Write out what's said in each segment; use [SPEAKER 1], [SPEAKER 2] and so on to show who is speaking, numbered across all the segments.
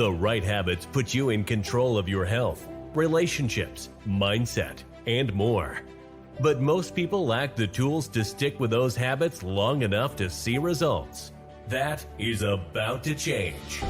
[SPEAKER 1] The right habits put you in control of your health, relationships, mindset, and more. But most people lack the tools to stick with those habits long enough to see results. That is about to change.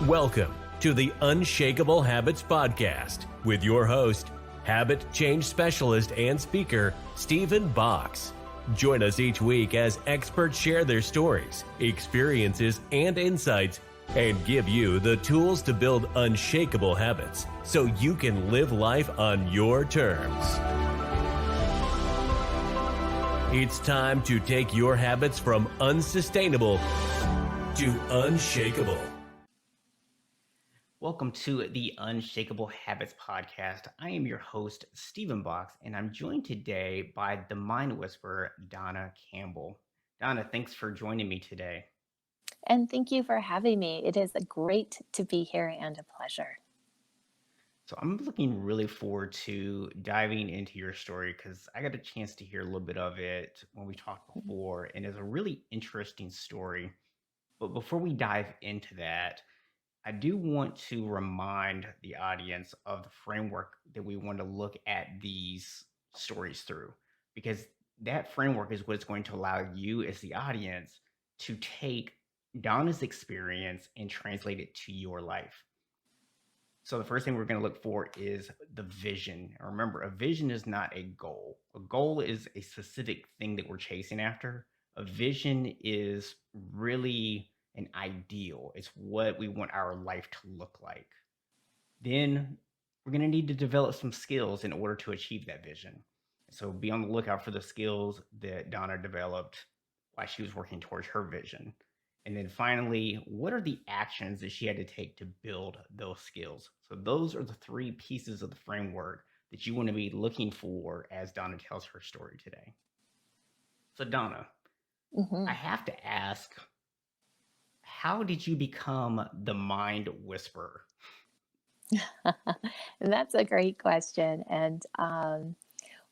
[SPEAKER 1] Welcome to the Unshakable Habits Podcast with your host, habit change specialist and speaker, Stephen Box. Join us each week as experts share their stories, experiences, and insights, and give you the tools to build unshakable habits so you can live life on your terms. It's time to take your habits from unsustainable to unshakable.
[SPEAKER 2] Welcome to the Unshakable Habits Podcast. I am your host, Stephen Box, and I'm joined today by the mind whisperer, Dawna Campbell. Dawna, thanks for joining me today.
[SPEAKER 3] And thank you for having me. It is great to be here and a pleasure.
[SPEAKER 2] So I'm looking really forward to diving into your story because I got a chance to hear a little bit of it when we talked before, and it's a really interesting story. But before we dive into that, I do want to remind the audience of the framework that we want to look at these stories through, because that framework is what is going to allow you as the audience to take Dawna's experience and translate it to your life. So the first thing we're going to look for is the vision. And remember, a vision is not a goal. A goal is a specific thing that we're chasing after. A vision is really an ideal. It's what we want our life to look like. Then we're going to need to develop some skills in order to achieve that vision. So be on the lookout for the skills that Dawna developed while she was working towards her vision. And then finally, what are the actions that she had to take to build those skills? So those are the three pieces of the framework that you want to be looking for as Dawna tells her story today. So Dawna, I have to ask, how did you become the mind whisperer?
[SPEAKER 3] That's a great question. And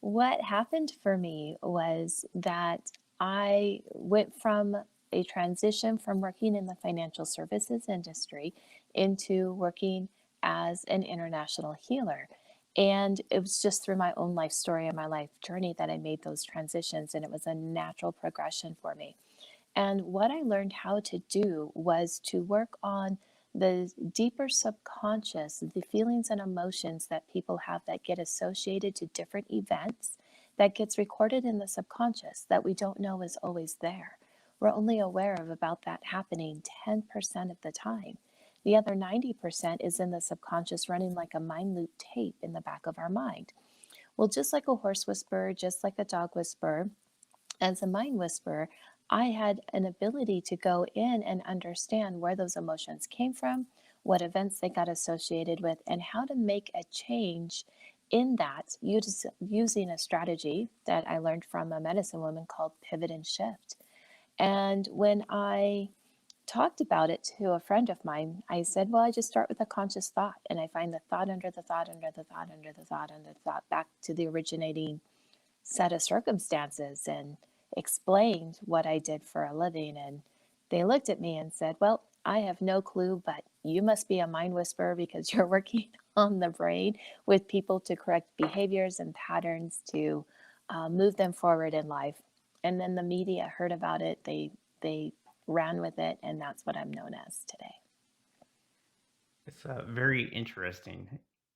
[SPEAKER 3] what happened for me was that I went from a transition from working in the financial services industry into working as an international healer. And it was just through my own life story and my life journey that I made those transitions, and it was a natural progression for me. And what I learned how to do was to work on the deeper subconscious, the feelings and emotions that people have that get associated to different events that gets recorded in the subconscious that we don't know is always there. We're only aware of about that happening 10% of the time. The other 90% is in the subconscious running like a mind loop tape in the back of our mind. Well, just like a horse whisperer, just like a dog whisperer, as a mind whisperer, I had an ability to go in and understand where those emotions came from, what events they got associated with, and how to make a change in that using a strategy that I learned from a medicine woman called pivot and shift. And when I talked about it to a friend of mine, I said, well, I just start with a conscious thought, and I find the thought under the thought under the thought under the thought under the thought back to the originating set of circumstances, and explained what I did for a living. And they looked at me and said, well, I have no clue, but you must be a mind whisperer because you're working on the brain with people to correct behaviors and patterns to move them forward in life. And then the media heard about it, they ran with it, and that's what I'm known as today.
[SPEAKER 2] It's very interesting.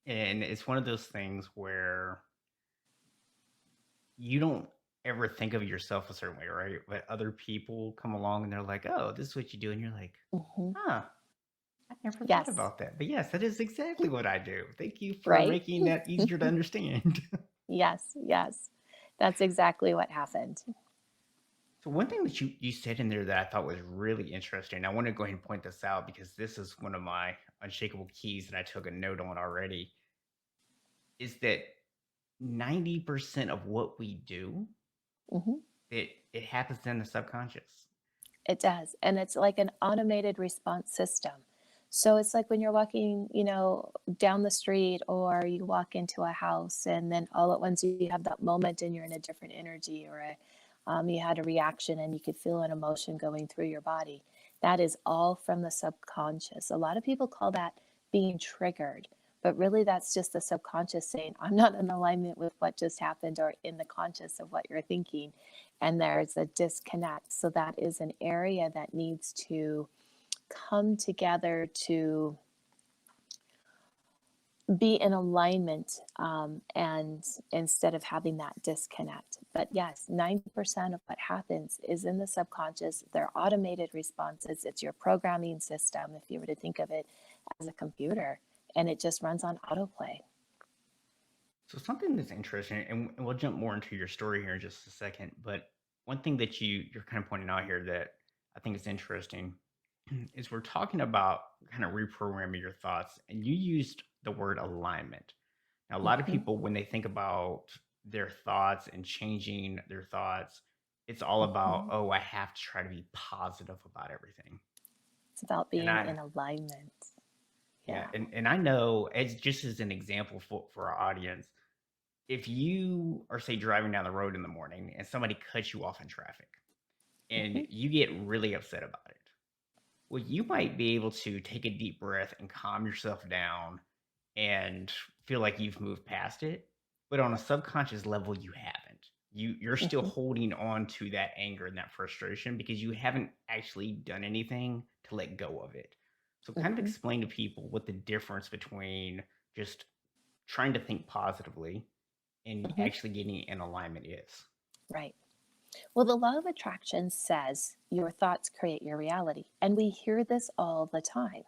[SPEAKER 2] And it's one of those things where you don't ever think of yourself a certain way, right? But other people come along and they're like, oh, this is what you do. And you're like, I never thought about that. But yes, that is exactly what I do. Thank you for making that easier to understand.
[SPEAKER 3] Yes. That's exactly what happened.
[SPEAKER 2] So one thing that you said in there that I thought was really interesting, I want to go ahead and point this out because this is one of my unshakable keys that I took a note on already, is that 90% of what we do, it happens in the subconscious.
[SPEAKER 3] It does. And it's like an automated response system. So it's like when you're walking, down the street, or you walk into a house, and then all at once you have that moment and you're in a different energy, or you had a reaction and you could feel an emotion going through your body. That is all from the subconscious. A lot of people call that being triggered, but really that's just the subconscious saying, I'm not in alignment with what just happened or in the conscious of what you're thinking. And there's a disconnect. So that is an area that needs to come together to be in alignment, and instead of having that disconnect. But yes, 90% of what happens is in the subconscious. They're automated responses. It's your programming system, if you were to think of it as a computer, and it just runs on autoplay.
[SPEAKER 2] So something that's interesting, and we'll jump more into your story here in just a second. But one thing that you're kind of pointing out here that I think is interesting is we're talking about kind of reprogramming your thoughts, and you used the word alignment. Now, a lot of
[SPEAKER 3] Mm-hmm.
[SPEAKER 2] people, when they think about their thoughts and changing their thoughts, it's all about,
[SPEAKER 3] Mm-hmm.
[SPEAKER 2] oh, I have to try to be positive about everything.
[SPEAKER 3] It's about
[SPEAKER 2] And
[SPEAKER 3] being
[SPEAKER 2] I,
[SPEAKER 3] in alignment.
[SPEAKER 2] yeah,
[SPEAKER 3] Yeah.
[SPEAKER 2] and I know, as just as an example for our audience, if you are, say, driving down the road in the morning and somebody cuts you off in traffic and
[SPEAKER 3] Mm-hmm.
[SPEAKER 2] you get really upset about it, well, you might be able to take a deep breath and calm yourself down and feel like you've moved past it. But on a subconscious level, you haven't. You're still
[SPEAKER 3] Mm-hmm.
[SPEAKER 2] holding on to that anger and that frustration because you haven't actually done anything to let go of it. So kind of
[SPEAKER 3] Mm-hmm.
[SPEAKER 2] explain to people what the difference between just trying to think positively and
[SPEAKER 3] Mm-hmm.
[SPEAKER 2] actually getting in alignment is.
[SPEAKER 3] Right. Well, the law of attraction says your thoughts create your reality. And we hear this all the time.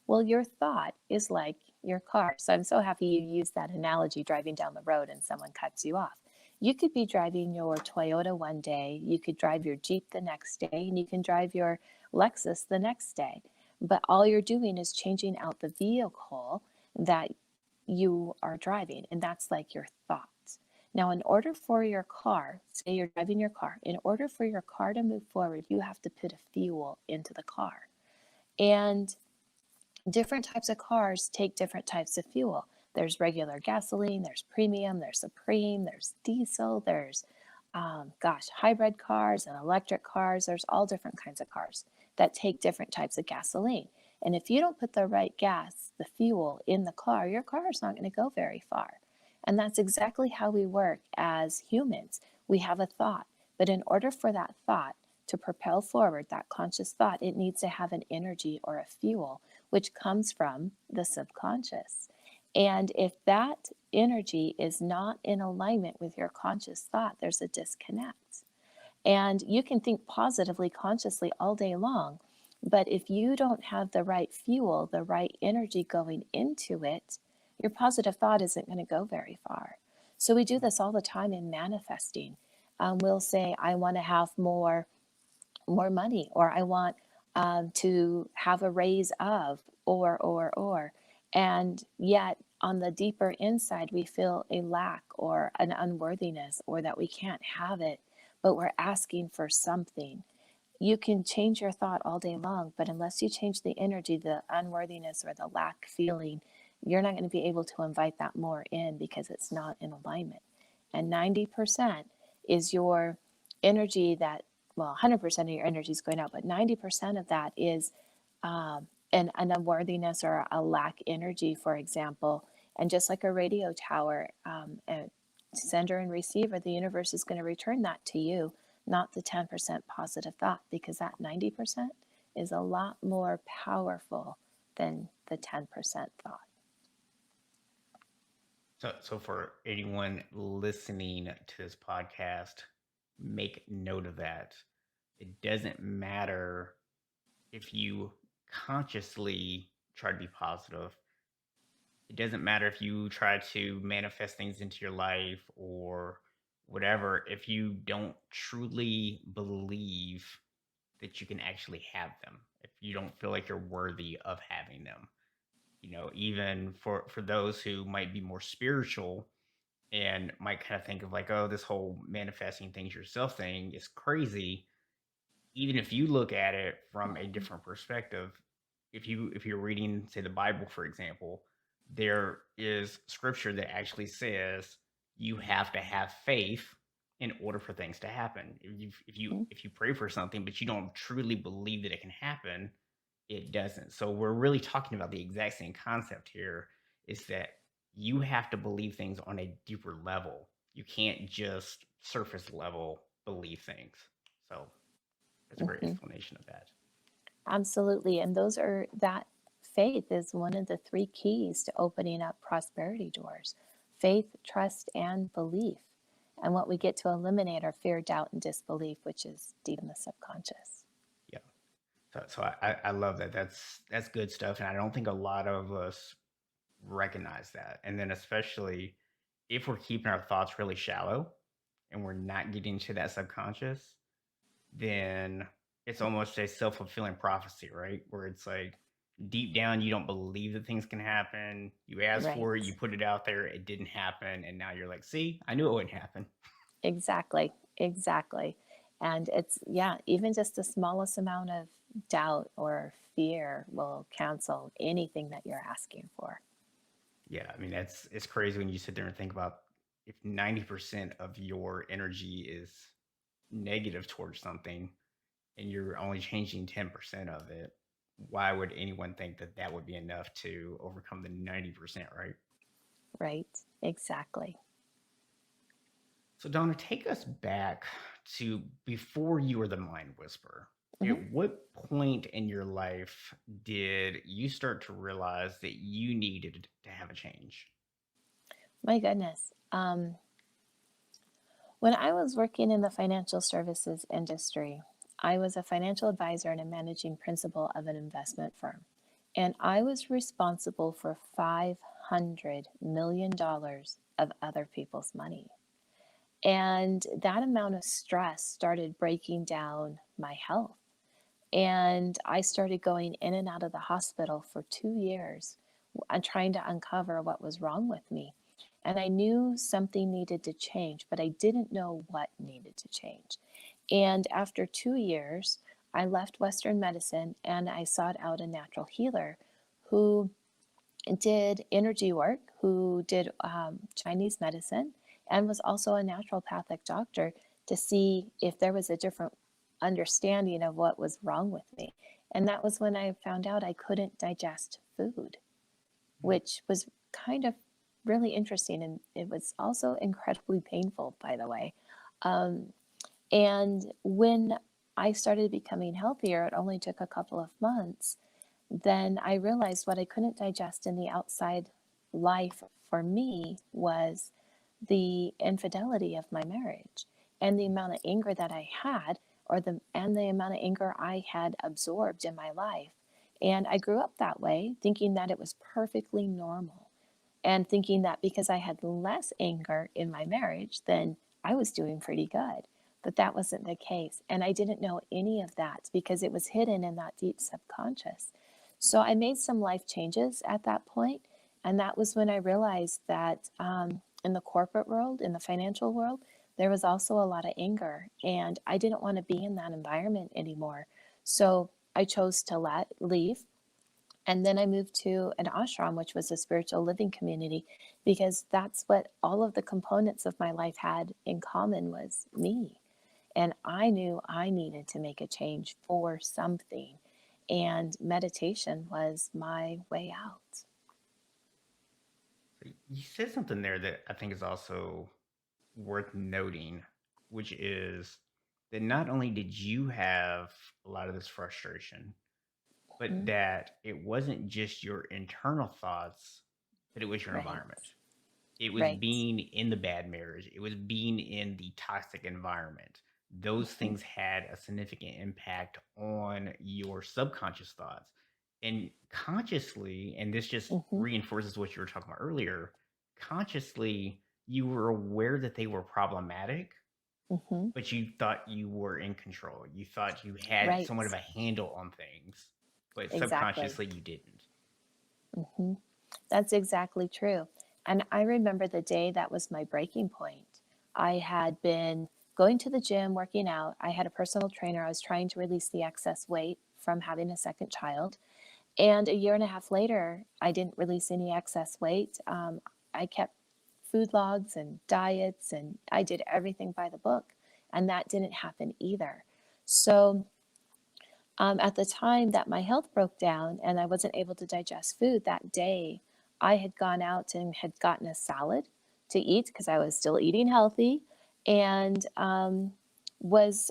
[SPEAKER 3] Well, your thought is like your car. So I'm so happy you used that analogy driving down the road and someone cuts you off. You could be driving your Toyota one day, you could drive your Jeep the next day, and you can drive your Lexus the next day. But all you're doing is changing out the vehicle that you are driving, and that's like your thoughts. Now, in order for your car, say you're driving your car, in order for your car to move forward, you have to put a fuel into the car. And different types of cars take different types of fuel. There's regular gasoline, there's premium, there's supreme, there's diesel, there's hybrid cars and electric cars. There's all different kinds of cars that take different types of gasoline. And if you don't put the right gas, the fuel in the car, your car is not going to go very far. And that's exactly how we work as humans. We have a thought, but in order for that thought to propel forward, that conscious thought, it needs to have an energy or a fuel, which comes from the subconscious. And if that energy is not in alignment with your conscious thought, there's a disconnect. And you can think positively, consciously all day long, but if you don't have the right fuel, the right energy going into it, your positive thought isn't going to go very far. So we do this all the time in manifesting. We'll say, I want to have more money, or I want to have a raise of, or. And yet on the deeper inside, we feel a lack or an unworthiness or that we can't have it, but we're asking for something. You can change your thought all day long, but unless you change the energy, the unworthiness or the lack feeling, you're not going to be able to invite that more in because it's not in alignment. And 90% is your energy that, well, 100% of your energy is going out, but 90% of that is an unworthiness or a lack energy, for example. And just like a radio tower, a sender and receiver, the universe is going to return that to you, not the 10% positive thought, because that 90% is a lot more powerful than the 10% thought.
[SPEAKER 2] So for anyone listening to this podcast, make note of that. It doesn't matter if you consciously try to be positive. It doesn't matter if you try to manifest things into your life or whatever, if you don't truly believe that you can actually have them, if you don't feel like you're worthy of having them. Even for those who might be more spiritual and might kind of think of like, oh, this whole manifesting things yourself thing is crazy. Even if you look at it from a different perspective, if you're reading, say, the Bible, for example, there is scripture that actually says you have to have faith in order for things to happen.
[SPEAKER 3] Mhm.
[SPEAKER 2] If you pray for something but you don't truly believe that it can happen, it doesn't. So we're really talking about the exact same concept here, is that you have to believe things on a deeper level. You can't just surface level believe things. So that's a great
[SPEAKER 3] Mhm.
[SPEAKER 2] explanation of that.
[SPEAKER 3] Absolutely. And that faith is one of the three keys to opening up prosperity doors: faith, trust, and belief. And what we get to eliminate are fear, doubt, and disbelief, which is deep in the subconscious.
[SPEAKER 2] Yeah. So I love that. That's good stuff. And I don't think a lot of us recognize that. And then especially if we're keeping our thoughts really shallow and we're not getting to that subconscious, then it's almost a self-fulfilling prophecy, right? Where it's like deep down you don't believe that things can happen. You ask
[SPEAKER 3] Right.
[SPEAKER 2] for it, you put it out there, it didn't happen, and now you're like, see, I knew it wouldn't happen.
[SPEAKER 3] Exactly. Exactly. And it's, yeah, even just the smallest amount of doubt or fear will cancel anything that you're asking for.
[SPEAKER 2] Yeah, I mean that's it's crazy when you sit there and think about if 90% of your energy is negative towards something and you're only changing 10% of it, why would anyone think that that would be enough to overcome the 90%, right?
[SPEAKER 3] Right. Exactly.
[SPEAKER 2] So, Donna, take us back to before you were the mind whisperer.
[SPEAKER 3] Mhm.
[SPEAKER 2] At what point in your life did you start to realize that you needed to have a change?
[SPEAKER 3] My goodness. When I was working in the financial services industry, I was a financial advisor and a managing principal of an investment firm. And I was responsible for $500 million of other people's money. And that amount of stress started breaking down my health. And I started going in and out of the hospital for 2 years and trying to uncover what was wrong with me. And I knew something needed to change, but I didn't know what needed to change. And after 2 years, I left Western medicine and I sought out a natural healer who did energy work, who did Chinese medicine, and was also a naturopathic doctor to see if there was a different understanding of what was wrong with me. And that was when I found out I couldn't digest food, which was kind of really interesting. And it was also incredibly painful, by the way. Um, and when I started becoming healthier, it only took a couple of months. Then I realized what I couldn't digest in the outside life for me was the infidelity of my marriage and the amount of anger that I had, and the amount of anger I had absorbed in my life. And I grew up that way, thinking that it was perfectly normal and thinking that because I had less anger in my marriage, then I was doing pretty good. But that wasn't the case. And I didn't know any of that because it was hidden in that deep subconscious. So I made some life changes at that point, and that was when I realized that in the corporate world, in the financial world, there was also a lot of anger, and I didn't want to be in that environment anymore. So I chose to leave, and then I moved to an ashram, which was a spiritual living community, because that's what all of the components of my life had in common was me. And I knew I needed to make a change for something. And meditation was my way out.
[SPEAKER 2] So you said something there that I think is also worth noting, which is that not only did you have a lot of this frustration, but
[SPEAKER 3] Mhm.
[SPEAKER 2] that it wasn't just your internal thoughts, but it was your
[SPEAKER 3] Right,
[SPEAKER 2] environment. It was
[SPEAKER 3] right.
[SPEAKER 2] being in the bad marriage. It was being in the toxic environment. Those
[SPEAKER 3] Hmm.
[SPEAKER 2] things had a significant impact on your subconscious thoughts. And consciously, and this just
[SPEAKER 3] Hmm.
[SPEAKER 2] reinforces what you were talking about earlier, consciously, you were aware that they were problematic,
[SPEAKER 3] Hmm.
[SPEAKER 2] but you thought you were in control. You thought you had
[SPEAKER 3] Right,
[SPEAKER 2] somewhat of a handle on things, but
[SPEAKER 3] exactly.
[SPEAKER 2] subconsciously you didn't.
[SPEAKER 3] Hmm. That's exactly true. And I remember the day that was my breaking point. I had been going to the gym, working out. I had a personal trainer. I was trying to release the excess weight from having a second child. And a year and a half later, I didn't release any excess weight. I kept food logs and diets, and I did everything by the book, and that didn't happen either. So at the time that my health broke down and I wasn't able to digest food that day, I had gone out and had gotten a salad to eat because I was still eating healthy, and was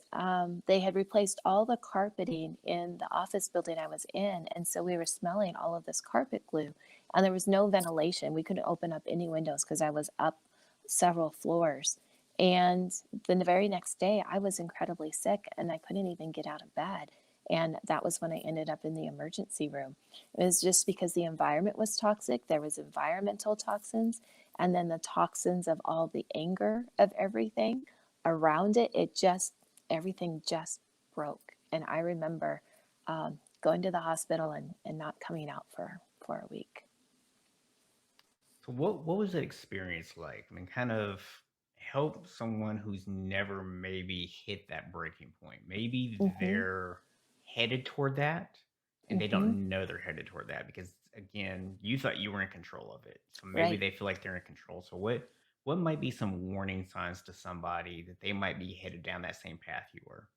[SPEAKER 3] they had replaced all the carpeting in the office building I was in, and so we were smelling all of this carpet glue, and there was no ventilation. We couldn't open up any windows because I was up several floors. And then the very next day, I was incredibly sick and I couldn't even get out of bed. And that was when I ended up in the emergency room. It was just because the environment was toxic. There was environmental toxins, and then the toxins of all the anger of everything around it. Everything just broke. And I remember going to the hospital and not coming out for a week.
[SPEAKER 2] So what was that experience like? I mean, kind of help someone who's never maybe hit that breaking point. Maybe
[SPEAKER 3] Mm-hmm.
[SPEAKER 2] they're headed toward that and they
[SPEAKER 3] Mm-hmm.
[SPEAKER 2] don't know they're headed toward that because again, you thought you were in control of it. So maybe
[SPEAKER 3] Right.
[SPEAKER 2] they feel like they're in control. So what might be some warning signs to somebody that they might be headed down that same path you were?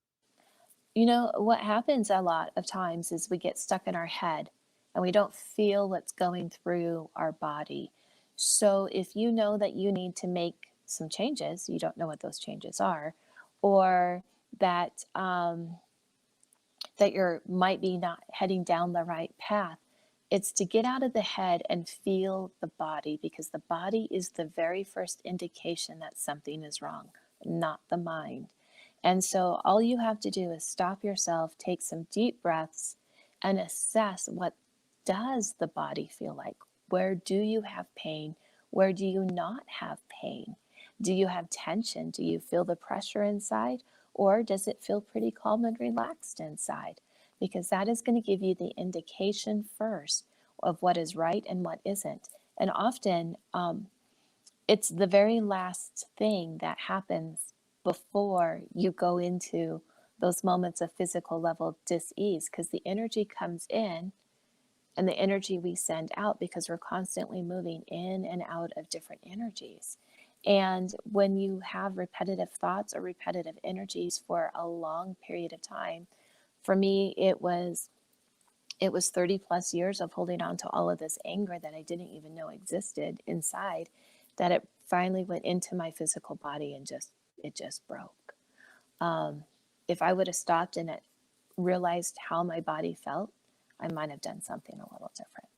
[SPEAKER 3] You know, what happens a lot of times is we get stuck in our head and we don't feel what's going through our body. So if you know that you need to make some changes, you don't know what those changes are, or that that you're might be not heading down the right path, it's to get out of the head and feel the body, because the body is the very first indication that something is wrong, not the mind. And so all you have to do is stop yourself, take some deep breaths, and assess, what does the body feel like? Where do you have pain? Where do you not have pain? Do you have tension? Do you feel the pressure inside? Or does it feel pretty calm and relaxed inside? Because that is going to give you the indication first of what is right and what isn't. And often it's the very last thing that happens before you go into those moments of physical level dis-ease, because the energy comes in and the energy we send out, because we're constantly moving in and out of different energies. And when you have repetitive thoughts or repetitive energies for a long period of time, for me, it was 30 plus years of holding on to all of this anger that I didn't even know existed inside, that it finally went into my physical body and it just broke. Um, if I would have stopped and realized how my body felt, I might have done something a little different.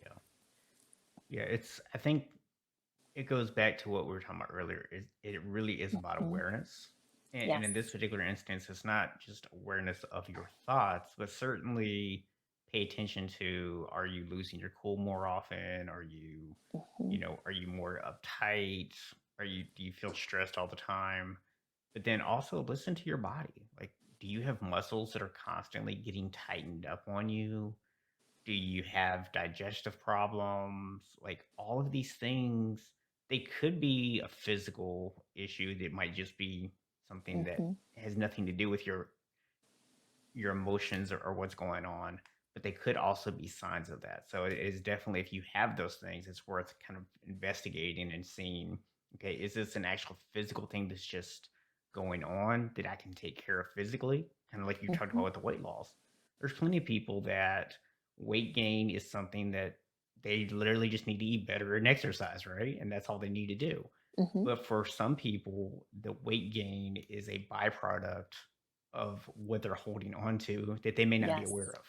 [SPEAKER 2] Yeah. Yeah, I think it goes back to what we were talking about earlier. It really is about
[SPEAKER 3] Mm-hmm.
[SPEAKER 2] awareness. And
[SPEAKER 3] Yes.
[SPEAKER 2] in this particular instance, it's not just awareness of your thoughts, but certainly pay attention to, are you losing your cool more often?
[SPEAKER 3] Mm-hmm.
[SPEAKER 2] Are you more uptight? Do you feel stressed all the time? But then also listen to your body. Like, do you have muscles that are constantly getting tightened up on you? Do you have digestive problems? Like all of these things, they could be a physical issue that might just be something that
[SPEAKER 3] Mm-hmm.
[SPEAKER 2] has nothing to do with your emotions or what's going on, but they could also be signs of that. So it is definitely, if you have those things, it's worth kind of investigating and seeing, okay, is this an actual physical thing that's just going on that I can take care of physically? Kind of like you talked
[SPEAKER 3] Mm-hmm.
[SPEAKER 2] about with the weight loss. There's plenty of people that weight gain is something that they literally just need to eat better and exercise, right? And that's all they need to do.
[SPEAKER 3] Mm-hmm.
[SPEAKER 2] But for some people, the weight gain is a byproduct of what they're holding on to that they may not be aware
[SPEAKER 3] Yes.
[SPEAKER 2] of.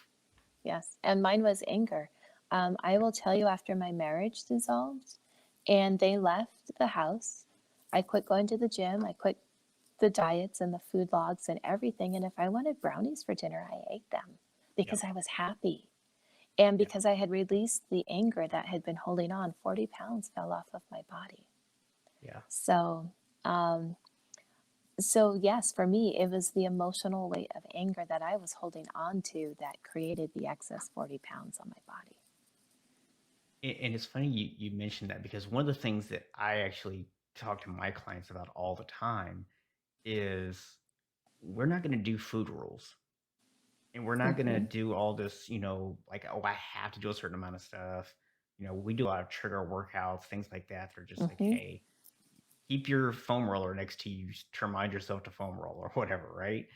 [SPEAKER 3] Yes. And mine was anger. I will tell you, after my marriage dissolved and they left the house, I quit going to the gym. I quit the diets and the food logs and everything. And if I wanted brownies for dinner, I ate them
[SPEAKER 2] Yep.
[SPEAKER 3] because I was happy. And
[SPEAKER 2] Yeah.
[SPEAKER 3] because I had released the anger that had been holding on, 40 pounds fell off of my body.
[SPEAKER 2] Yeah.
[SPEAKER 3] So, um, so yes, for me, it was the emotional weight of anger that I was holding on to that created the excess 40 pounds on my body.
[SPEAKER 2] And it's funny you mentioned that because one of the things that I actually talk to my clients about all the time is we're not going to do food rules, and we're not going to
[SPEAKER 3] Mm-hmm.
[SPEAKER 2] do all this, like, oh, I have to do a certain amount of stuff. We do a lot of trigger workouts, things like that. They're just like,
[SPEAKER 3] Mm-hmm.
[SPEAKER 2] hey, keep your foam roller next to you to remind yourself to foam roll or whatever, right?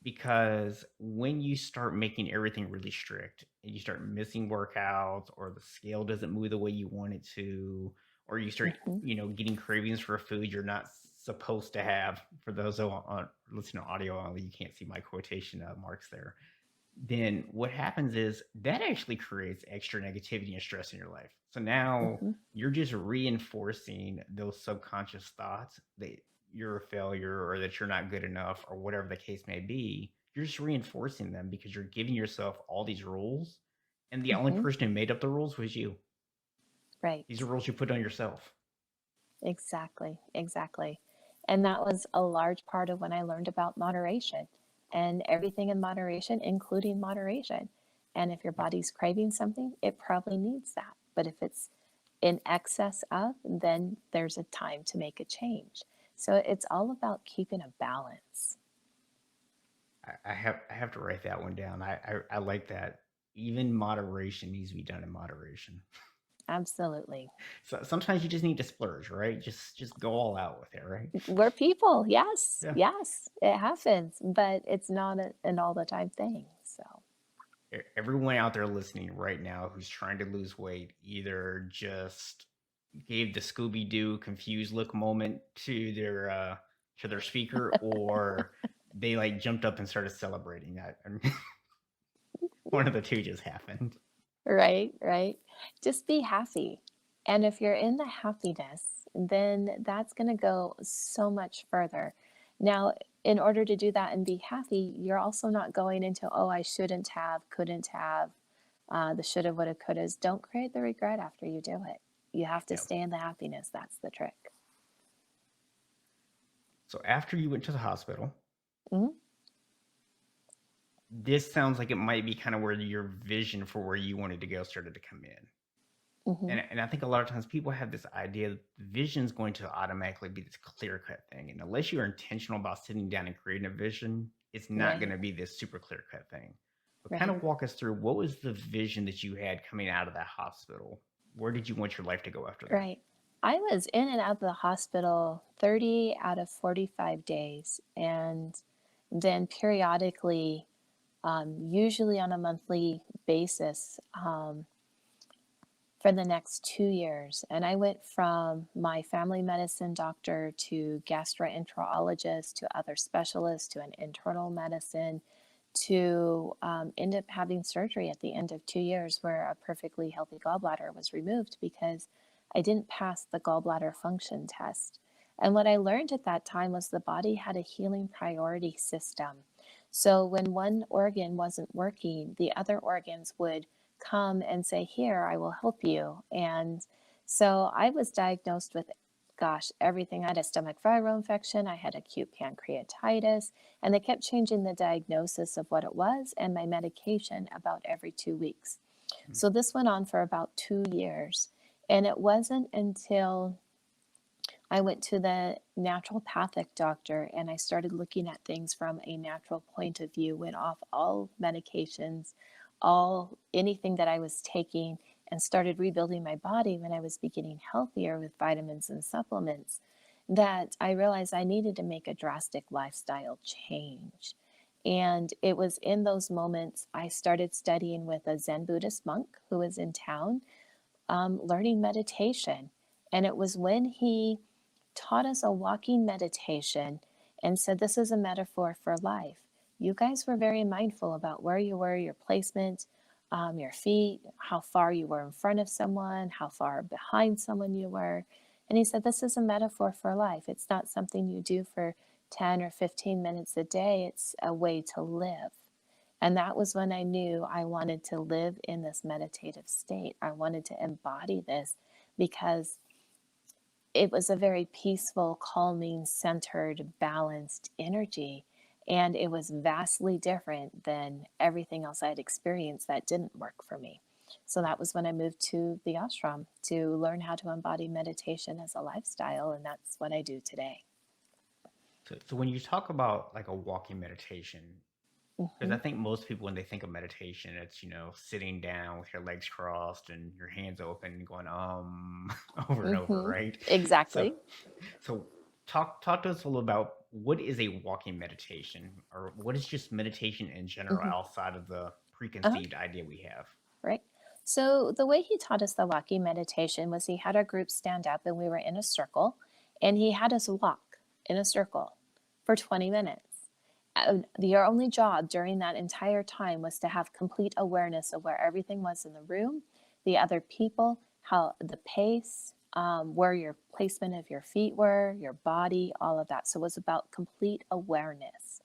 [SPEAKER 2] Because when you start making everything really strict and you start missing workouts, or the scale doesn't move the way you want it to, or you start,
[SPEAKER 3] Mm-hmm.
[SPEAKER 2] getting cravings for food you're not supposed to have. For those who listen to audio only, you can't see my quotation marks there. Then what happens is that actually creates extra negativity and stress in your life. So now
[SPEAKER 3] Mm-hmm.
[SPEAKER 2] you're just reinforcing those subconscious thoughts that you're a failure, or that you're not good enough, or whatever the case may be. You're just reinforcing them because you're giving yourself all these rules. And the only
[SPEAKER 3] Mm-hmm.
[SPEAKER 2] person who made up the rules was you.
[SPEAKER 3] Right.
[SPEAKER 2] These are rules you put on yourself.
[SPEAKER 3] Exactly. Exactly. And that was a large part of when I learned about moderation and everything in moderation, including moderation. And if your
[SPEAKER 2] Yep.
[SPEAKER 3] body's craving something, it probably needs that. But if it's in excess of, then there's a time to make a change. So it's all about keeping a balance.
[SPEAKER 2] I have to write that one down. I like that. Even moderation needs to be done in moderation.
[SPEAKER 3] Absolutely.
[SPEAKER 2] So sometimes you just need to splurge, right? Just go all out with it, right?
[SPEAKER 3] We're people. Yes.
[SPEAKER 2] Yeah.
[SPEAKER 3] Yes. It happens, but it's not an all the time thing. So,
[SPEAKER 2] Everyone out there listening right now who's trying to lose weight either just gave the Scooby Doo confused look moment to their speaker, or they like jumped up and started celebrating that. I mean, one of the two just happened.
[SPEAKER 3] right, right. Just be happy. And if you're in the happiness, then that's going to go so much further. Now, in order to do that and be happy, you're also not going into, oh, I shouldn't have, couldn't have, the shoulda, woulda, couldas. Don't create the regret after you do it. You have to
[SPEAKER 2] Yeah.
[SPEAKER 3] stay in the happiness. That's the trick.
[SPEAKER 2] So after you went to the hospital,
[SPEAKER 3] Mhm.
[SPEAKER 2] this sounds like it might be kind of where your vision for where you wanted to go started to come in.
[SPEAKER 3] Mhm.
[SPEAKER 2] And I think a lot of times people have this idea that vision is going to automatically be this clear cut thing. And unless you're intentional about sitting down and creating a vision, it's not going
[SPEAKER 3] Right.
[SPEAKER 2] to be this super clear cut thing. But kind
[SPEAKER 3] Right.
[SPEAKER 2] of walk us through, what was the vision that you had coming out of that hospital? Where did you want your life to go after that?
[SPEAKER 3] Right. I was in and out of the hospital 30 out of 45 days. And then periodically, usually on a monthly basis, for the next 2 years. And I went from my family medicine doctor to gastroenterologist to other specialists to an internal medicine to end up having surgery at the end of 2 years where a perfectly healthy gallbladder was removed because I didn't pass the gallbladder function test. And what I learned at that time was the body had a healing priority system. So when one organ wasn't working, the other organs would come and say, here, I will help you. And so I was diagnosed with, gosh, everything. I had a stomach viral infection, I had acute pancreatitis, and they kept changing the diagnosis of what it was and my medication about every 2 weeks.
[SPEAKER 2] Mm.
[SPEAKER 3] So this went on for about 2 years. And it wasn't until I went to the naturopathic doctor and I started looking at things from a natural point of view, went off all medications, all anything that I was taking, and started rebuilding my body when I was beginning healthier with vitamins and supplements, that I realized I needed to make a drastic lifestyle change. And it was in those moments I started studying with a Zen Buddhist monk who was in town, learning meditation. And it was when he taught us a walking meditation and said, this is a metaphor for life. You guys were very mindful about where you were, your placement, your feet, how far you were in front of someone, how far behind someone you were. And he said, this is a metaphor for life. It's not something you do for 10 or 15 minutes a day, it's a way to live. And that was when I knew I wanted to live in this meditative state. I wanted to embody this because it was a very peaceful, calming, centered, balanced energy. And it was vastly different than everything else I had experienced that didn't work for me. So that was when I moved to the ashram to learn how to embody meditation as a lifestyle. And that's what I do today.
[SPEAKER 2] So when you talk about like a walking meditation, Because I
[SPEAKER 3] Hmm.
[SPEAKER 2] think most people, when they think of meditation, it's, sitting down with your legs crossed and your hands open and going, over and over,
[SPEAKER 3] Hmm.
[SPEAKER 2] right? So,
[SPEAKER 3] Exactly.
[SPEAKER 2] so talk to us a little about what is a walking meditation, or what is just meditation in general
[SPEAKER 3] Hmm.
[SPEAKER 2] outside of the
[SPEAKER 3] Uh-huh.
[SPEAKER 2] preconceived idea we have.
[SPEAKER 3] Right. So the way he taught us the walking meditation was he had our group stand up and we were in a circle, and he had us walk in a circle for 20 minutes. Your only job during that entire time was to have complete awareness of where everything was in the room, the other people, how the pace, where your placement of your feet were, your body, all of that. So it was about complete awareness.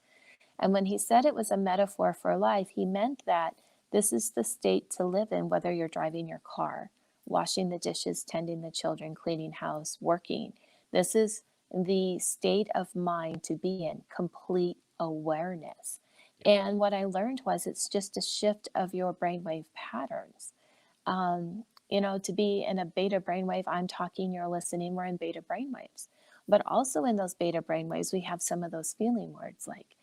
[SPEAKER 3] And when he said it was a metaphor for life, he meant that this is the state to live in, whether you're driving your car, washing the dishes, tending the children, cleaning house, working. This is the state of mind to be in, complete awareness.
[SPEAKER 2] Yeah.
[SPEAKER 3] And what I learned was it's just a shift of your brainwave patterns. To be in a beta brainwave, I'm talking, you're listening, we're in beta brainwaves. But also in those beta brainwaves, we have some of those feeling words like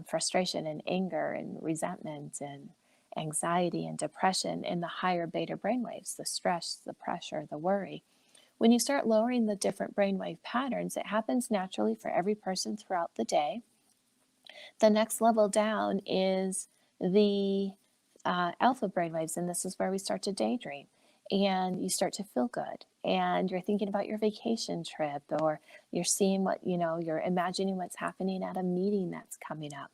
[SPEAKER 3] frustration and anger and resentment and anxiety and depression in the higher beta brainwaves, the stress, the pressure, the worry. When you start lowering the different brainwave patterns, it happens naturally for every person throughout the day. The next level down is the alpha brainwaves, and this is where we start to daydream and you start to feel good. And you're thinking about your vacation trip, or you're seeing you're imagining what's happening at a meeting that's coming up.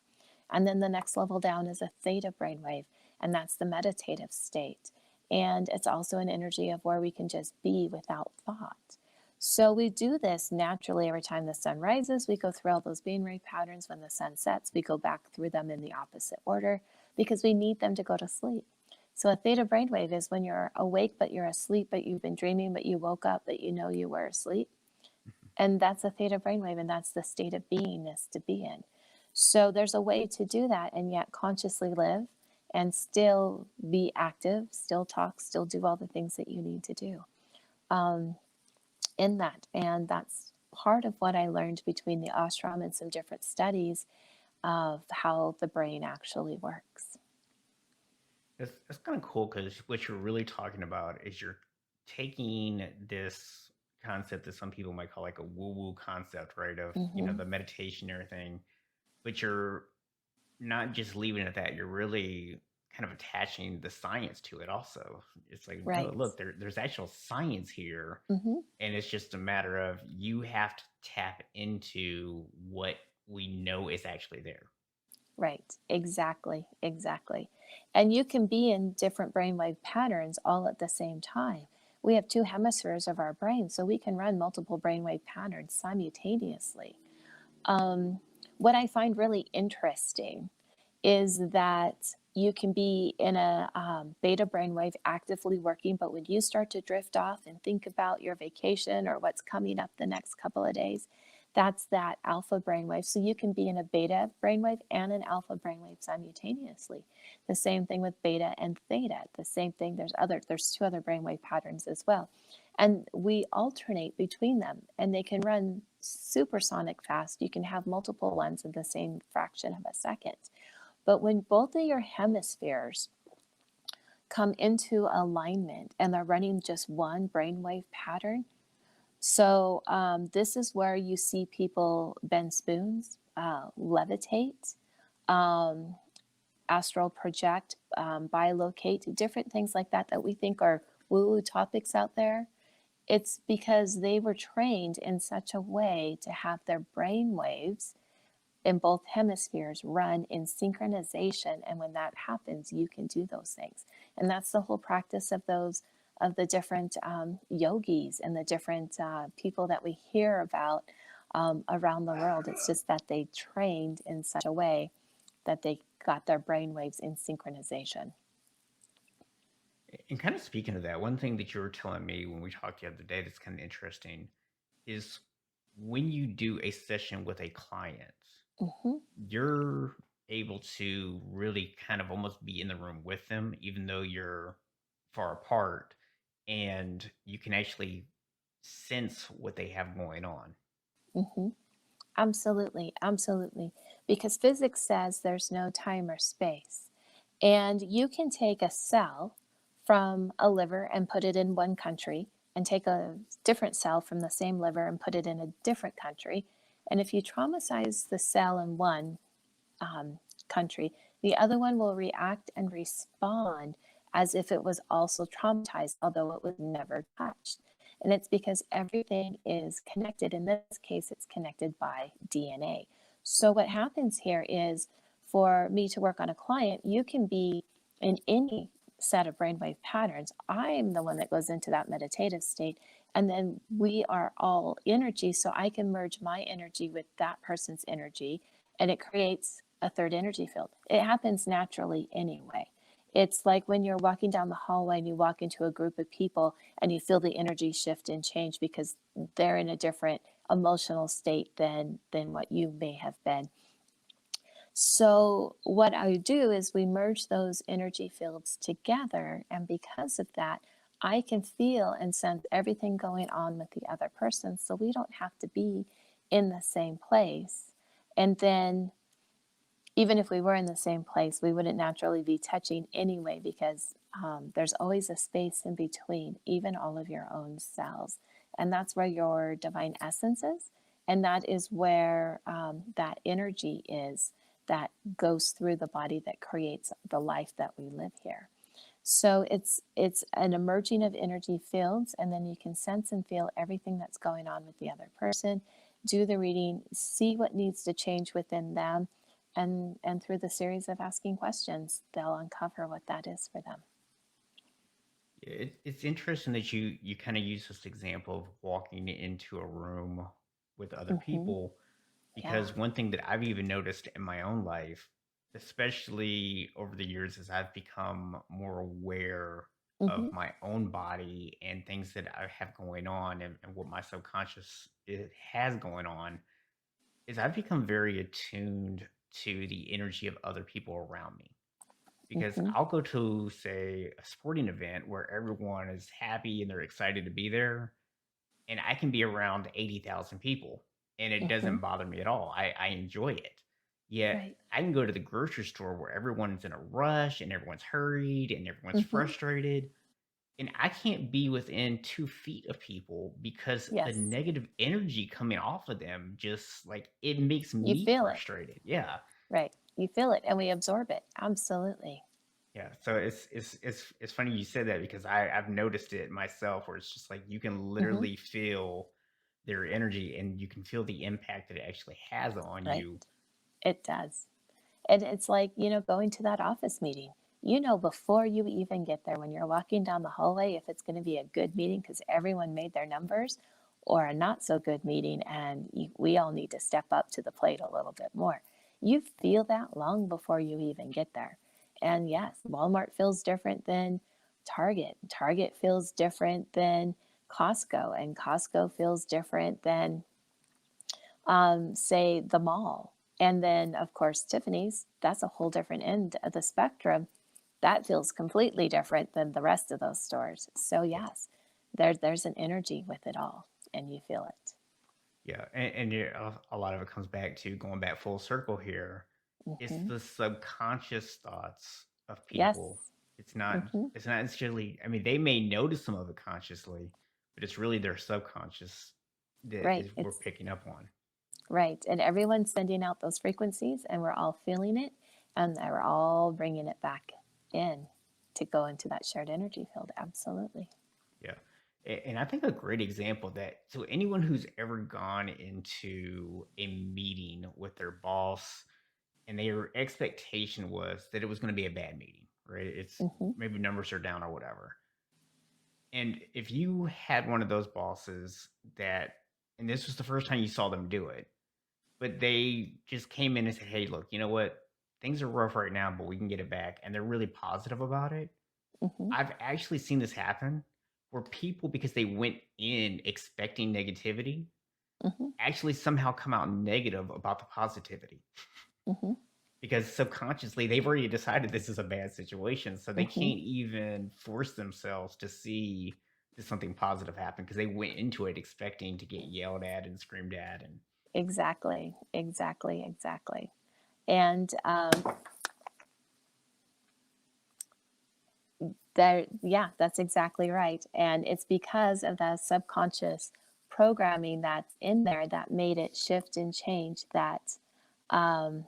[SPEAKER 3] And then the next level down is a theta brainwave, and that's the meditative state. And it's also an energy of where we can just be without thought. So we do this naturally every time the sun rises. We go through all those brainwave patterns. When the sun sets, we go back through them in the opposite order because we need them to go to sleep. So a theta brainwave is when you're awake, but you're asleep, but you've been dreaming, but you woke up, but you know you were asleep. And that's a theta brainwave, and that's the state of beingness to be in. So there's a way to do that and yet consciously live and still be active, still talk, still do all the things that you need to do in that. And that's part of what I learned between the ashram and some different studies of how the brain actually works.
[SPEAKER 2] It's kind of cool because what you're really talking about is you're taking this concept that some people might call like a woo-woo concept, right? Of,
[SPEAKER 3] Mm-hmm.
[SPEAKER 2] the meditation and everything, but you're not just leaving it at that. You're really kind of attaching the science to it also. It's like, no,
[SPEAKER 3] Right.
[SPEAKER 2] look, there's actual science here.
[SPEAKER 3] Mm-hmm.
[SPEAKER 2] And it's just a matter of you have to tap into what we know is actually there.
[SPEAKER 3] Right. Exactly. Exactly. And you can be in different brainwave patterns all at the same time. We have two hemispheres of our brain, so we can run multiple brainwave patterns simultaneously. Um, what I find really interesting is that you can be in a beta brainwave actively working, but when you start to drift off and think about your vacation or what's coming up the next couple of days, that's that alpha brainwave. So you can be in a beta brainwave and an alpha brainwave simultaneously. The same thing with beta and theta. The same thing. There's two other brainwave patterns as well, and we alternate between them, and they can run supersonic fast. You can have multiple ones in the same fraction of a second. But when both of your hemispheres come into alignment and they're running just one brainwave pattern, so this is where you see people bend spoons, levitate, um, astral project, bilocate, different things like that that we think are woo-woo topics out there. It's because they were trained in such a way to have their brain waves in both hemispheres run in synchronization, and when that happens you can do those things. And that's the whole practice of the different yogis and the different people that we hear about around the world. It's just that they trained in such a way that they got their brain waves in synchronization.
[SPEAKER 2] And kind of speaking of that, one thing that you were telling me when we talked the other day that's kind of interesting is when you do a session with a client,
[SPEAKER 3] Hmm.
[SPEAKER 2] you're able to really kind of almost be in the room with them, even though you're far apart, and you can actually sense what they have going on.
[SPEAKER 3] Hmm. Absolutely, absolutely. because physics says there's no time or space. And you can take a cell from a liver and put it in one country, and take a different cell from the same liver and put it in a different country. And if you traumatize the cell in one country, the other one will react and respond as if it was also traumatized, although it was never touched. And it's because everything is connected. In this case, it's connected by DNA. So what happens here is, for me to work on a client, you can be in any set of brainwave patterns. I'm the one that goes into that meditative state, and then we are all energy. So I can merge my energy with that person's energy, and it creates a third energy field. It happens naturally anyway. It's like when you're walking down the hallway and you walk into a group of people and you feel the energy shift and change because they're in a different emotional state than what you may have been. So what I do is we merge those energy fields together, and because of that, I can feel and sense everything going on with the other person, so we don't have to be in the same place. And then even if we were in the same place, we wouldn't naturally be touching anyway, because there's always a space in between, even all of your own cells. And that's where your divine essence is. And that is where that energy is that goes through the body that creates the life that we live here. So it's an emerging of energy fields, and then you can sense and feel everything that's going on with the other person, do the reading, see what needs to change within them, and through the series of asking questions, they'll uncover what that is for them.
[SPEAKER 2] It's interesting that you kind of use this example of walking into a room with other people,
[SPEAKER 3] Yeah.
[SPEAKER 2] because one thing that I've even noticed in my own life, especially over the years, as I've become more aware of
[SPEAKER 3] Mm-hmm.
[SPEAKER 2] my own body and things that I have going on, and what my subconscious has going on, is I've become very attuned to the energy of other people around me. Because
[SPEAKER 3] Mm-hmm.
[SPEAKER 2] I'll go to, say, a sporting event where everyone is happy and they're excited to be there, and I can be around 80,000 people and it
[SPEAKER 3] Mm-hmm.
[SPEAKER 2] doesn't bother me at all. I enjoy it. Yet
[SPEAKER 3] Right.
[SPEAKER 2] I can go to the grocery store where everyone's in a rush and everyone's hurried and everyone's
[SPEAKER 3] Mm-hmm.
[SPEAKER 2] frustrated, and I can't be within 2 feet of people because the
[SPEAKER 3] Yes.
[SPEAKER 2] negative energy coming off of them, just like, it makes
[SPEAKER 3] You
[SPEAKER 2] me
[SPEAKER 3] feel it.
[SPEAKER 2] frustrated. Yeah.
[SPEAKER 3] Right. You feel it, and we absorb it. Absolutely.
[SPEAKER 2] Yeah, so it's funny you said that, because I've noticed it myself, where it's just like you can
[SPEAKER 3] Mm-hmm.
[SPEAKER 2] literally feel their energy and you can feel the impact that it actually has on
[SPEAKER 3] Right.
[SPEAKER 2] you.
[SPEAKER 3] It does. And it's like, going to that office meeting. Before you even get there, when you're walking down the hallway, if it's going to be a good meeting because everyone made their numbers, or a not so good meeting and we all need to step up to the plate a little bit more. You feel that long before you even get there. And yes, Walmart feels different than Target. Target feels different than Costco, and Costco feels different than say, the mall. And then, of course, Tiffany's, that's a whole different end of the spectrum. That feels completely different than the rest of those stores. So,
[SPEAKER 2] Yeah,
[SPEAKER 3] yes, there's an energy with it all, and you feel it.
[SPEAKER 2] yeah, a lot of it comes back to, going back full circle here. It's
[SPEAKER 3] Hmm.
[SPEAKER 2] the subconscious thoughts of
[SPEAKER 3] Yes.
[SPEAKER 2] people. It's not
[SPEAKER 3] Hmm.
[SPEAKER 2] it's not necessarily. I mean, they may notice some of it consciously, but it's really their subconscious that
[SPEAKER 3] Right.
[SPEAKER 2] is we're
[SPEAKER 3] It's
[SPEAKER 2] picking up on.
[SPEAKER 3] right. And everyone's sending out those frequencies, and we're all feeling it, and we're all bringing it back in to go into that shared energy field. Absolutely.
[SPEAKER 2] Yeah. And I think a great example of that, so anyone who's ever gone into a meeting with their boss and their expectation was that it was going to be a bad meeting, right? It's
[SPEAKER 3] Hmm.
[SPEAKER 2] maybe numbers are down or whatever. And if you had one of those bosses that, and this was the first time you saw them do it, but they just came in and said, "Hey, look, you know what? Things are rough right now, but we can get it back." And they're really positive about it.
[SPEAKER 3] Hmm.
[SPEAKER 2] I've actually seen this happen, where people, because they went in expecting negativity,
[SPEAKER 3] Hmm.
[SPEAKER 2] actually somehow come out negative about the positivity,
[SPEAKER 3] Hmm.
[SPEAKER 2] because subconsciously they've already decided this is a bad situation. So they
[SPEAKER 3] Hmm.
[SPEAKER 2] can't even force themselves to see that something positive happen, because they went into it expecting to get yelled at and screamed at. And
[SPEAKER 3] Exactly, exactly, exactly. And that's exactly right. And it's because of that subconscious programming that's in there that made it shift and change that of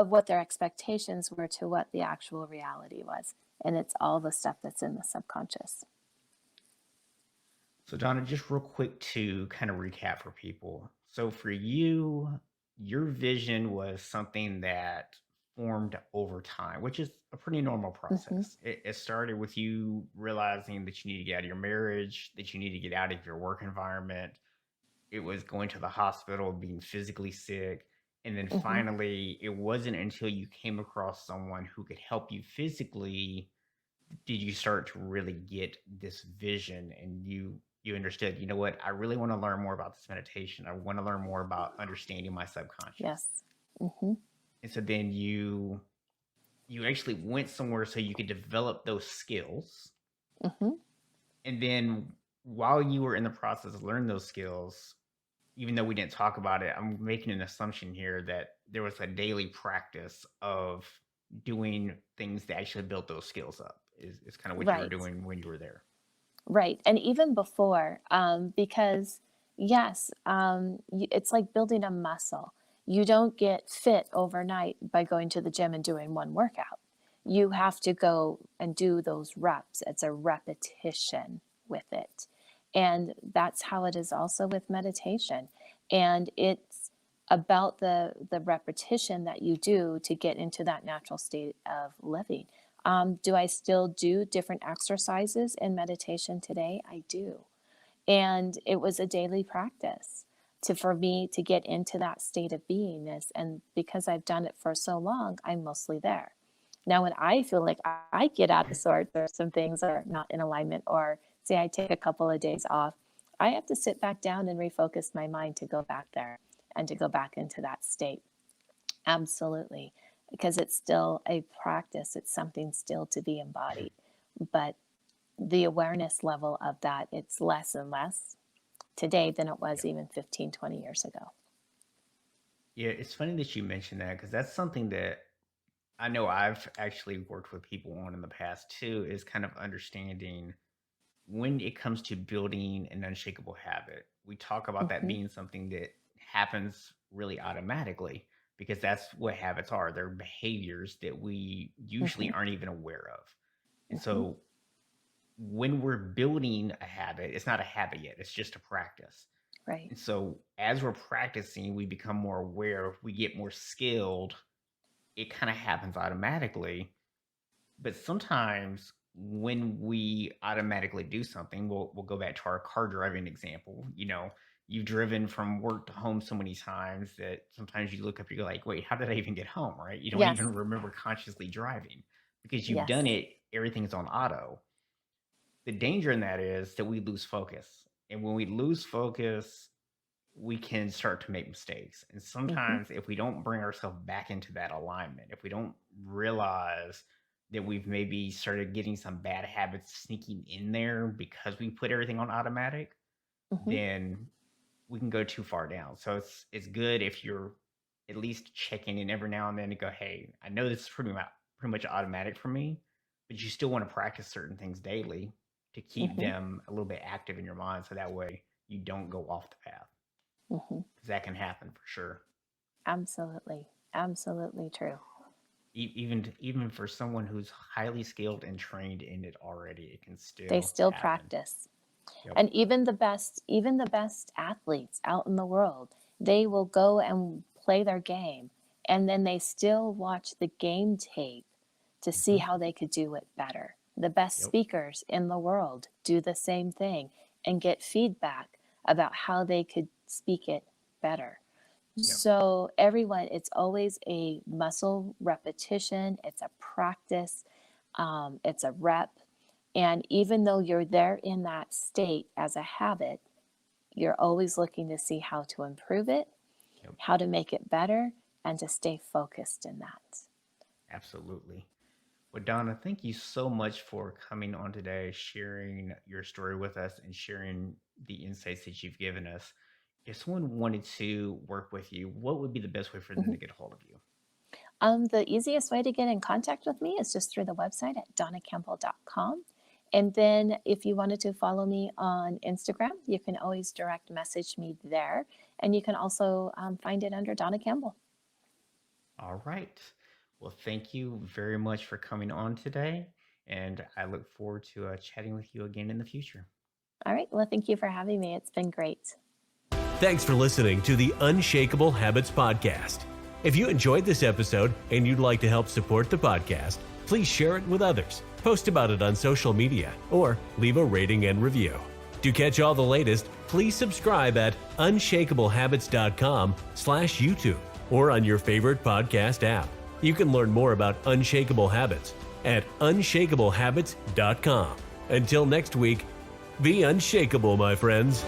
[SPEAKER 3] what their expectations were to what the actual reality was. And it's all the stuff that's in the subconscious.
[SPEAKER 2] So, Donna, just real quick to kind of recap for people. So, for you, your vision was something that formed over time, which is a pretty normal
[SPEAKER 3] Mm-hmm.
[SPEAKER 2] process. It started with you realizing that you need to get out of your marriage, that you need to get out of your work environment. It was going to the hospital, being physically sick. And then
[SPEAKER 3] Mm-hmm.
[SPEAKER 2] finally, it wasn't until you came across someone who could help you physically did you start to really get this vision and you understood, you know what, I really want to learn more about this meditation. I want to learn more about understanding my subconscious.
[SPEAKER 3] Yes. Mm-hmm.
[SPEAKER 2] And so then you actually went somewhere so you could develop those skills.
[SPEAKER 3] Mm-hmm.
[SPEAKER 2] And then while you were in the process of learning those skills, even though we didn't talk about it, I'm making an assumption here that there was a daily practice of doing things that actually built those skills up is kind of what you were
[SPEAKER 3] Right.
[SPEAKER 2] doing when you were there.
[SPEAKER 3] Right. And even before, because yes, it's like building a muscle. You don't get fit overnight by going to the gym and doing one workout. You have to go and do those reps. It's a repetition with it. And that's how it is also with meditation. And it's about the repetition that you do to get into that natural state of living. Do I still do different exercises in meditation today? I do. And it was a daily practice for me to get into that state of beingness. And because I've done it for so long, I'm mostly there. Now, when I feel like I get out of sorts or some things are not in alignment, or say I take a couple of days off, I have to sit back down and refocus my mind to go back there and to go back into that state. Absolutely. Because it's still a practice, it's something still to be embodied. But the awareness level of that, it's less and less today than it was
[SPEAKER 2] Yep.
[SPEAKER 3] even 15, 20 years ago.
[SPEAKER 2] Yeah, it's funny that you mentioned that because that's something that I know I've actually worked with people on in the past too, is kind of understanding when it comes to building an unshakable habit. We talk about that
[SPEAKER 3] Mm-hmm.
[SPEAKER 2] being something that happens really automatically because that's what habits are. They're behaviors that we usually
[SPEAKER 3] Mm-hmm.
[SPEAKER 2] aren't even aware of. And
[SPEAKER 3] Mm-hmm.
[SPEAKER 2] so when we're building a habit, it's not a habit yet, it's just a practice.
[SPEAKER 3] Right.
[SPEAKER 2] And so as we're practicing, we become more aware, we get more skilled, it kind of happens automatically. But sometimes when we automatically do something, we'll go back to our car driving example. You know, you've driven from work to home so many times that sometimes you look up, you're like, wait, how did I even get home? Right? You don't
[SPEAKER 3] Yes.
[SPEAKER 2] even remember consciously driving because you've done
[SPEAKER 3] Yes.
[SPEAKER 2] it, everything's on auto. The danger in that is that we lose focus. And when we lose focus, we can start to make mistakes. And
[SPEAKER 3] Mm-hmm.
[SPEAKER 2] sometimes, if we don't bring ourselves back into that alignment, if we don't realize that we've maybe started getting some bad habits sneaking in there because we put everything on automatic,
[SPEAKER 3] Mm-hmm.
[SPEAKER 2] then we can go too far down. So it's good if you're at least checking in every now and then to go, hey, I know this is pretty much automatic for me, but you still want to practice certain things daily to keep
[SPEAKER 3] Mm-hmm.
[SPEAKER 2] them a little bit active in your mind, so that way you don't go off the path
[SPEAKER 3] Mm-hmm.
[SPEAKER 2] because that can happen for sure.
[SPEAKER 3] Absolutely. Absolutely true.
[SPEAKER 2] Even for someone who's highly skilled and trained in it already, it can
[SPEAKER 3] They
[SPEAKER 2] still
[SPEAKER 3] still
[SPEAKER 2] happen.
[SPEAKER 3] practice.
[SPEAKER 2] Yep.
[SPEAKER 3] And even the best athletes out in the world, they will go and play their game, and then they still watch the game tape to see
[SPEAKER 2] Hmm.
[SPEAKER 3] how they could do it better. The best
[SPEAKER 2] Yep.
[SPEAKER 3] speakers in the world do the same thing and get feedback about how they could speak it better.
[SPEAKER 2] Yep.
[SPEAKER 3] So everyone, it's always a muscle repetition, it's a practice, it's a rep. And even though you're there in that state as a habit, you're always looking to see how to improve it,
[SPEAKER 2] Yep.
[SPEAKER 3] how to make it better, and to stay focused in that.
[SPEAKER 2] Absolutely. Well, Donna, thank you so much for coming on today, sharing your story with us, and sharing the insights that you've given us. If someone wanted to work with you, what would be the best way for them
[SPEAKER 3] Mhm.
[SPEAKER 2] to get a hold of you?
[SPEAKER 3] The easiest way to get in contact with me is just through the website at dawnacampbell.com. And then if you wanted to follow me on Instagram, you can always direct message me there. And you can also find it under Dawna Campbell.
[SPEAKER 2] All right. Well, thank you very much for coming on today. And I look forward to chatting with you again in the future.
[SPEAKER 3] All right. Well, thank you for having me. It's been great.
[SPEAKER 1] Thanks for listening to the Unshakable Habits Podcast. If you enjoyed this episode and you'd like to help support the podcast, please share it with others, post about it on social media, or leave a rating and review. To catch all the latest, please subscribe at unshakablehabits.com/YouTube or on your favorite podcast app. You can learn more about Unshakable Habits at unshakablehabits.com. Until next week, be unshakable, my friends.